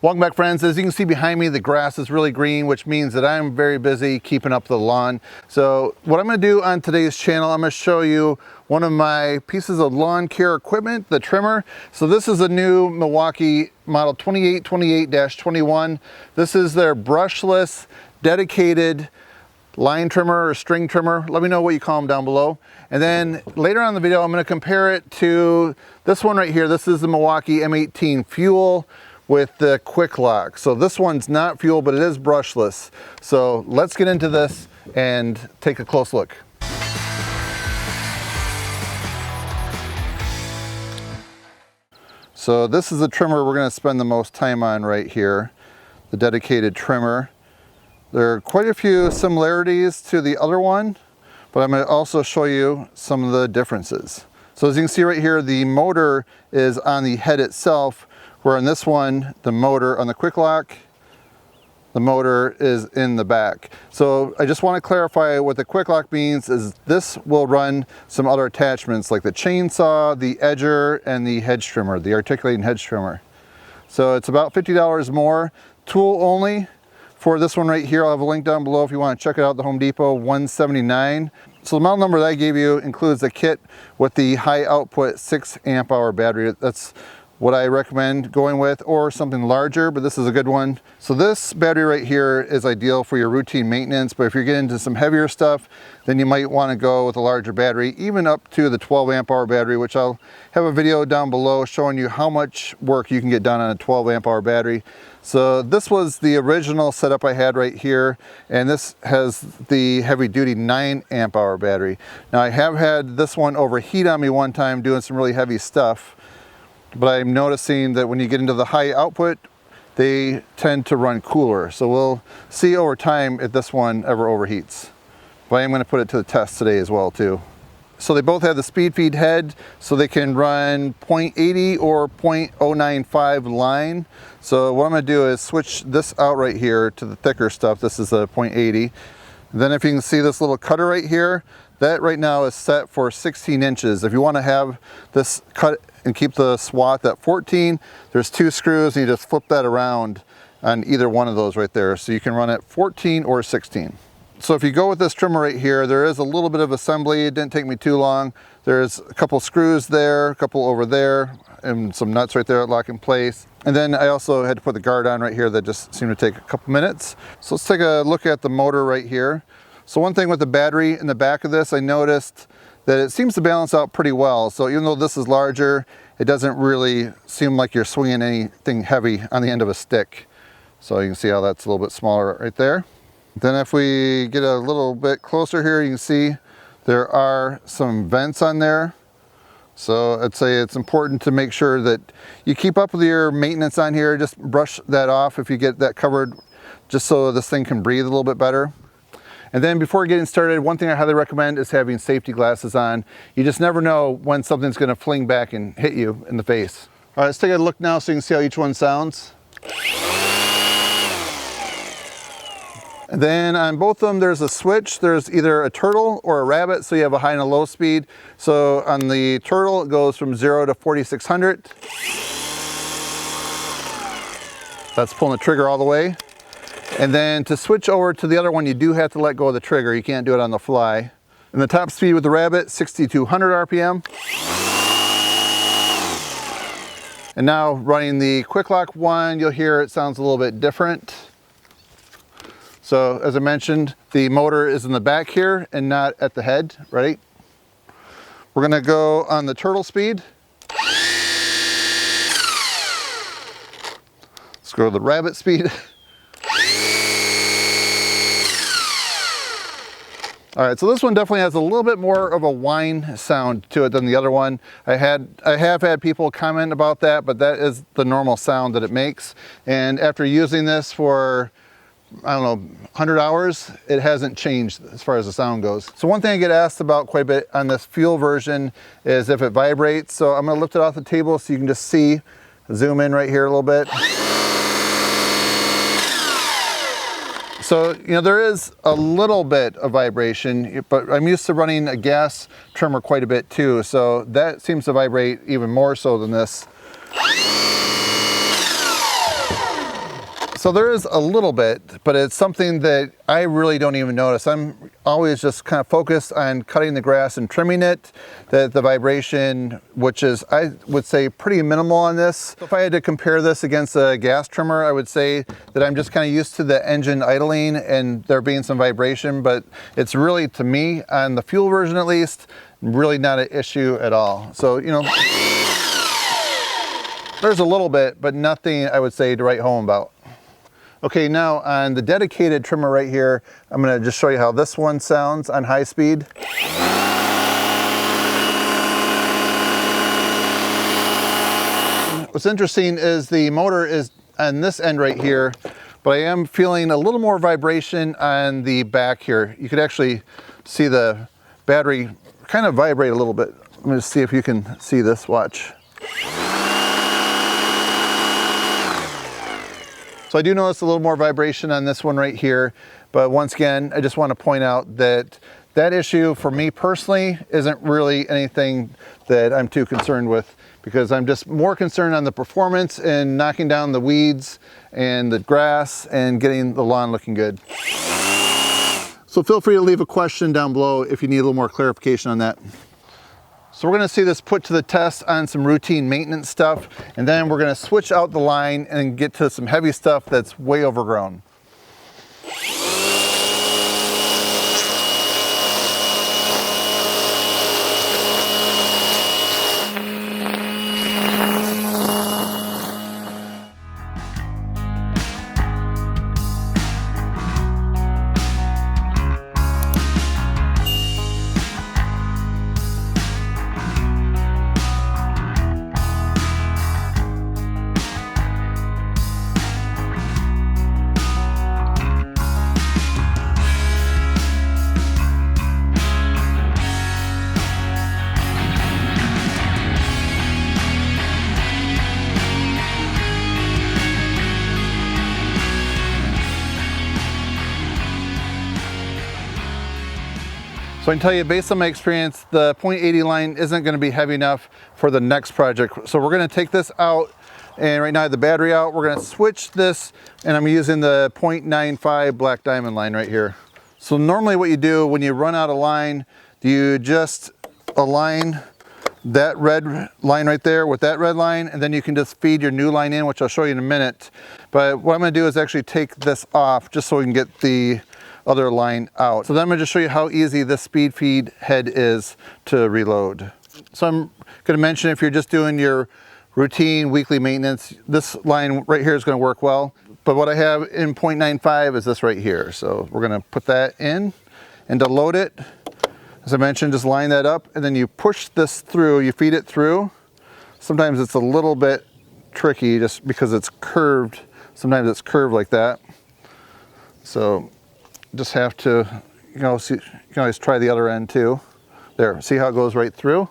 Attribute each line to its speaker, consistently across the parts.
Speaker 1: Welcome back, friends. As you can see behind me, the grass is really green, which means that I'm very busy keeping up the lawn. So what I'm going to do on today's channel, I'm going to show you one of my pieces of lawn care equipment, the trimmer. So this is a new Milwaukee model 2828-21. This is their brushless, dedicated line trimmer or string trimmer. Let me know what you call them down below. And then later on in the video, I'm going to compare it to this one right here. This is the Milwaukee M18 FUEL with the QUIK-LOK. So this one's not fuel, but it is brushless. So let's get into this and take a close look. So this is the trimmer we're going to spend the most time on right here, the dedicated trimmer. There are quite a few similarities to the other one, but I'm going to also show you some of the differences. So as you can see right here, the motor is on the head itself, where on this one, the motor on the QUIK-LOK, the motor is in the back. So I just want to clarify what the QUIK-LOK means is this will run some other attachments like the chainsaw, the edger, and the hedge trimmer, the articulating hedge trimmer. So it's about $50 more, tool only. For this one right here, I'll have a link down below if you want to check it out, the Home Depot, $179. So the model number that I gave you includes the kit with the high output 6 amp hour battery. That's what I recommend going with, or something larger, but this is a good one. So this battery right here is ideal for your routine maintenance, but if you're getting into some heavier stuff, then you might want to go with a larger battery, even up to the 12 amp hour battery, which I'll have a video down below showing you how much work you can get done on a 12 amp hour battery. So this was the original setup I had right here, and this has the heavy duty 9 amp hour battery. Now I have had this one overheat on me one time doing some really heavy stuff, but I'm noticing that when you get into the high output, they tend to run cooler. So we'll see over time if this one ever overheats. But I am going to put it to the test today as well too. So they both have the speed feed head, so they can run 0.80 or 0.095 line. So what I'm going to do is switch this out right here to the thicker stuff. This is a 0.80. Then if you can see this little cutter right here, that right now is set for 16 inches. If you want to have this cut and keep the swath at 14, there's 2 screws and you just flip that around on either one of those right there. So you can run it 14 or 16. So if you go with this trimmer right here, there is a little bit of assembly. It didn't take me too long. There's a couple screws there, a couple over there, and some nuts right there that lock in place. And then I also had to put the guard on right here that just seemed to take a couple minutes. So let's take a look at the motor right here. So one thing with the battery in the back of this, I noticed that it seems to balance out pretty well. So even though this is larger, it doesn't really seem like you're swinging anything heavy on the end of a stick. So you can see how that's a little bit smaller right there. Then if we get a little bit closer here, you can see there are some vents on there. So I'd say it's important to make sure that you keep up with your maintenance on here. Just brush that off if you get that covered, just so this thing can breathe a little bit better. And then before getting started, one thing I highly recommend is having safety glasses on. You just never know when something's going to fling back and hit you in the face. All right, let's take a look now so you can see how each one sounds. And then on both of them, there's a switch. There's either a turtle or a rabbit, so you have a high and a low speed. So on the turtle, it goes from 0 to 4,600. That's pulling the trigger all the way. And then to switch over to the other one, you do have to let go of the trigger. You can't do it on the fly. And the top speed with the rabbit, 6,200 RPM. And now running the QUIK-LOK one, you'll hear it sounds a little bit different. So as I mentioned, the motor is in the back here and not at the head, right? We're gonna go on the turtle speed. Let's go to the rabbit speed. All right, so this one definitely has a little bit more of a whine sound to it than the other one. I have had people comment about that, but that is the normal sound that it makes. And after using this for, I don't know, 100 hours, it hasn't changed as far as the sound goes. So one thing I get asked about quite a bit on this fuel version is if it vibrates. So I'm gonna lift it off the table so you can just see, zoom in right here a little bit. So, you know, there is a little bit of vibration, but I'm used to running a gas trimmer quite a bit too. So that seems to vibrate even more so than this. So there is a little bit, but it's something that I really don't even notice. I'm always just kind of focused on cutting the grass and trimming it. The vibration, which is, I would say, pretty minimal on this. So if I had to compare this against a gas trimmer, I would say that I'm just kind of used to the engine idling and there being some vibration, but it's really, to me, on the fuel version at least, really not an issue at all. So, you know, there's a little bit, but nothing I would say to write home about. Okay, now on the dedicated trimmer right here, I'm gonna just show you how this one sounds on high speed. What's interesting is the motor is on this end right here, but I am feeling a little more vibration on the back here. You could actually see the battery kind of vibrate a little bit. Let me just see if you can see this, watch. So I do notice a little more vibration on this one right here, but once again, I just want to point out that that issue for me personally isn't really anything that I'm too concerned with, because I'm just more concerned on the performance and knocking down the weeds and the grass and getting the lawn looking good. So feel free to leave a question down below if you need a little more clarification on that. So we're gonna see this put to the test on some routine maintenance stuff, and then we're gonna switch out the line and get to some heavy stuff that's way overgrown. So I can tell you, based on my experience, the .80 line isn't going to be heavy enough for the next project. So we're going to take this out, and right now I have the battery out. We're going to switch this, and I'm using the .95 black diamond line right here. So normally what you do when you run out of line, you just align that red line right there with that red line, and then you can just feed your new line in, which I'll show you in a minute. But what I'm going to do is actually take this off just so we can get the other line out. So then I'm going to just show you how easy this speed feed head is to reload. So I'm going to mention, if you're just doing your routine weekly maintenance, this line right here is going to work well. But what I have in .95 is this right here. So we're going to put that in, and to load it, as I mentioned, just line that up, and then you push this through, you feed it through. Sometimes it's a little bit tricky just because it's curved. Sometimes it's curved like that. So just have to, you know, see, you can always try the other end too. There, see how it goes right through?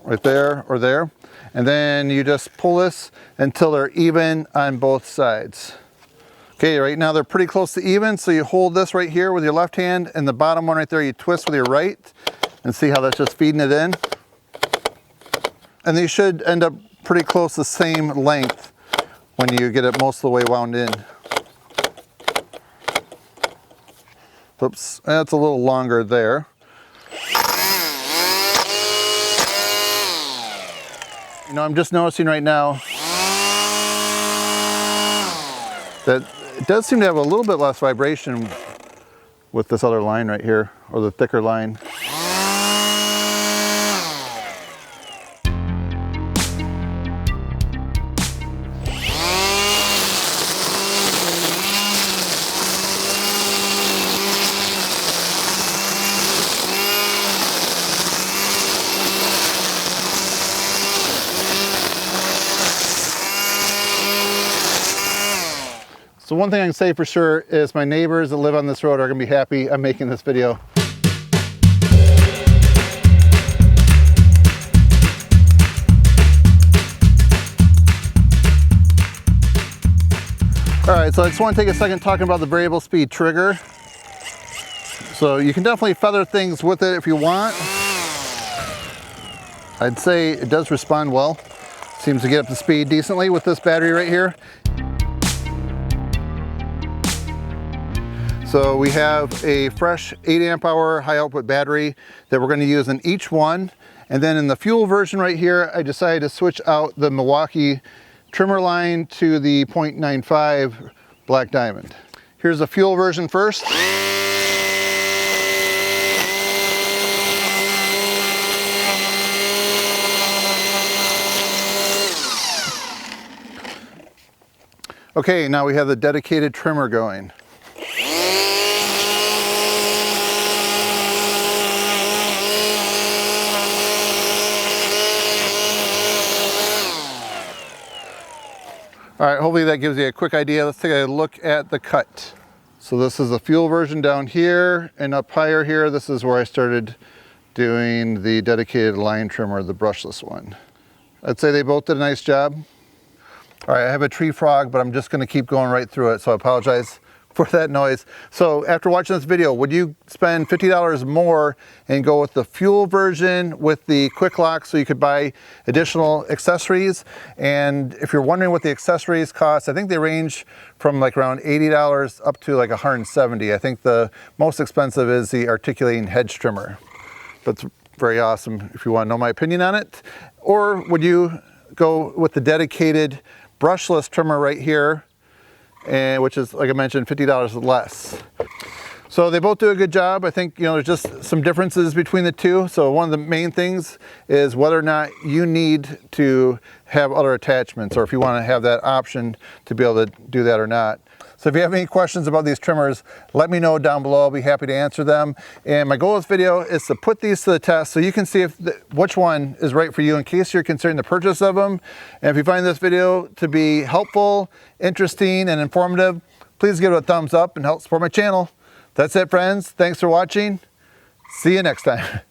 Speaker 1: Right there or there. And then you just pull this until they're even on both sides. Okay, right now they're pretty close to even, so you hold this right here with your left hand, and the bottom one right there you twist with your right, and see how that's just feeding it in. And these should end up pretty close the same length when you get it most of the way wound in. Oops, that's a little longer there. You know, I'm just noticing right now that it does seem to have a little bit less vibration with this other line right here, or the thicker line. So one thing I can say for sure is my neighbors that live on this road are gonna be happy I'm making this video. All right, so I just want to take a second talking about the variable speed trigger. So you can definitely feather things with it if you want. I'd say it does respond well. Seems to get up to speed decently with this battery right here. So we have a fresh 8 amp hour high output battery that we're going to use in each one. And then in the fuel version right here, I decided to switch out the Milwaukee trimmer line to the 0.95 black diamond. Here's the fuel version first. Okay, now we have the dedicated trimmer going. All right, hopefully that gives you a quick idea. Let's take a look at the cut. So this is the fuel version down here, and up higher here, this is where I started doing the dedicated line trimmer, the brushless one. I'd say they both did a nice job. All right, I have a tree frog, but I'm just gonna keep going right through it, so I apologize for that noise. So after watching this video, would you spend $50 more and go with the fuel version with the QUIK-LOK so you could buy additional accessories? And if you're wondering what the accessories cost, I think they range from like around $80 up to like $170. I think the most expensive is the articulating hedge trimmer. That's very awesome if you want to know my opinion on it. Or would you go with the dedicated brushless trimmer right here, and which is, like I mentioned, $50 less. So they both do a good job. I think, you know, there's just some differences between the two. So one of the main things is whether or not you need to have other attachments, or if you want to have that option to be able to do that or not. So if you have any questions about these trimmers, let me know down below. I'll be happy to answer them. And my goal of this video is to put these to the test so you can see if which one is right for you in case you're considering the purchase of them. And if you find this video to be helpful, interesting, and informative, please give it a thumbs up and help support my channel. That's it, friends. Thanks for watching. See you next time.